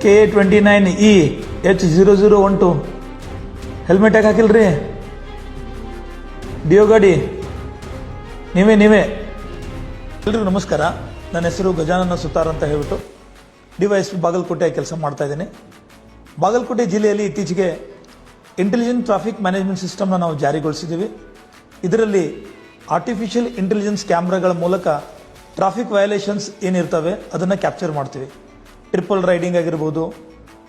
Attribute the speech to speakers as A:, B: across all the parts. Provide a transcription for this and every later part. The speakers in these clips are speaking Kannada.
A: K29E H0012 ಹೆಲ್ಮೆಟ್ ಯಾಕೆ ಹಾಕಿಲ್ರಿ? ಡಿಯೋ ಗಾಡಿ ನೀವೇ ಎಲ್ರಿಗೂ ನಮಸ್ಕಾರ. ನನ್ನ ಹೆಸರು ಗಜಾನನ ಸುತಾರ್ ಅಂತ ಹೇಳ್ಬಿಟ್ಟು DYSP ಬಾಗಲಕೋಟೆ ಕೆಲಸ ಮಾಡ್ತಾ ಇದ್ದೀನಿ. ಬಾಗಲಕೋಟೆ ಜಿಲ್ಲೆಯಲ್ಲಿ ಇತ್ತೀಚೆಗೆ ಇಂಟೆಲಿಜೆಂಟ್ ಟ್ರಾಫಿಕ್ ಮ್ಯಾನೇಜ್ಮೆಂಟ್ ಸಿಸ್ಟಮ್ನ ನಾವು ಜಾರಿಗೊಳಿಸಿದ್ದೀವಿ. ಇದರಲ್ಲಿ ಆರ್ಟಿಫಿಷಿಯಲ್ ಇಂಟೆಲಿಜೆನ್ಸ್ ಕ್ಯಾಮ್ರಾಗಳ ಮೂಲಕ ಟ್ರಾಫಿಕ್ ವಯಲೇಷನ್ಸ್ ಏನಿರ್ತವೆ ಅದನ್ನು ಕ್ಯಾಪ್ಚರ್ ಮಾಡ್ತೀವಿ. ಟ್ರಿಪಲ್ ರೈಡಿಂಗ್ ಆಗಿರ್ಬೋದು,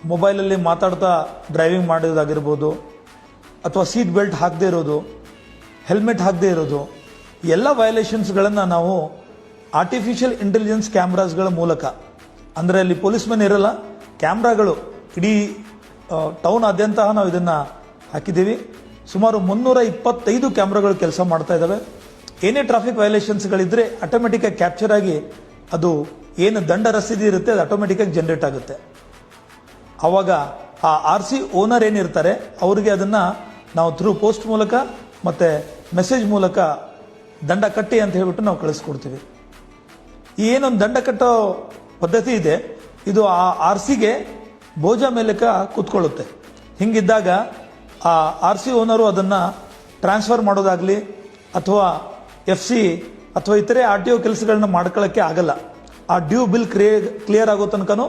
A: ಮೊಬೈಲಲ್ಲಿ ಮಾತಾಡ್ತಾ ಡ್ರೈವಿಂಗ್ ಮಾಡೋದಾಗಿರ್ಬೋದು, ಅಥವಾ ಸೀಟ್ ಬೆಲ್ಟ್ ಹಾಕದೇ ಇರೋದು, ಹೆಲ್ಮೆಟ್ ಹಾಕದೇ ಇರೋದು, ಎಲ್ಲ ವಯಲೇಷನ್ಸ್ಗಳನ್ನು ನಾವು ಆರ್ಟಿಫಿಷಿಯಲ್ ಇಂಟೆಲಿಜೆನ್ಸ್ ಕ್ಯಾಮ್ರಾಸ್ಗಳ ಮೂಲಕ, ಅಂದರೆ ಅಲ್ಲಿ ಪೊಲೀಸ್ಮನ್ ಇರಲ್ಲ, ಕ್ಯಾಮ್ರಾಗಳು ಇಡೀ ಟೌನಾದ್ಯಂತ ನಾವು ಇದನ್ನು ಹಾಕಿದ್ದೀವಿ. ಸುಮಾರು 325 ಕ್ಯಾಮ್ರಾಗಳು ಕೆಲಸ ಮಾಡ್ತಾ ಇದ್ದಾವೆ. ಏನೇ ಟ್ರಾಫಿಕ್ ವಯಲೇಷನ್ಸ್ಗಳಿದ್ದರೆ ಆಟೋಮೆಟಿಕ್ಕಾಗಿ ಕ್ಯಾಪ್ಚರ್ ಆಗಿ ಅದು ಏನು ದಂಡ ರಸೀದಿ ಇರುತ್ತೆ ಅದು ಆಟೋಮೆಟಿಕ್ಕಾಗಿ ಜನರೇಟ್ ಆಗುತ್ತೆ. ಆವಾಗ ಆ RC ಓನರ್ ಏನಿರ್ತಾರೆ ಅವರಿಗೆ ಅದನ್ನು ನಾವು ಥ್ರೂ ಪೋಸ್ಟ್ ಮೂಲಕ ಮತ್ತು ಮೆಸೇಜ್ ಮೂಲಕ ದಂಡ ಕಟ್ಟಿ ಅಂತ ಹೇಳ್ಬಿಟ್ಟು ನಾವು ಕಳಿಸ್ಕೊಡ್ತೀವಿ. ಈ ಏನೊಂದು ದಂಡ ಕಟ್ಟೋ ಪದ್ಧತಿ ಇದೆ, ಇದು ಆ RCಗೆ ಬೋಜ ಮೇಲಕ ಕೂತ್ಕೊಳ್ಳುತ್ತೆ. ಹಿಂಗಿದ್ದಾಗ ಆ RC ಓನರು ಅದನ್ನು ಟ್ರಾನ್ಸ್ಫರ್ ಮಾಡೋದಾಗಲಿ ಅಥವಾ FC ಅಥವಾ ಇತರೆ RTO ಕೆಲಸಗಳನ್ನ ಮಾಡ್ಕೊಳ್ಳೋಕ್ಕೆ ಆಗಲ್ಲ. ಆ ಡ್ಯೂ ಬಿಲ್ ಕ್ಲಿಯರ್ ಆಗೋ ತನಕನೂ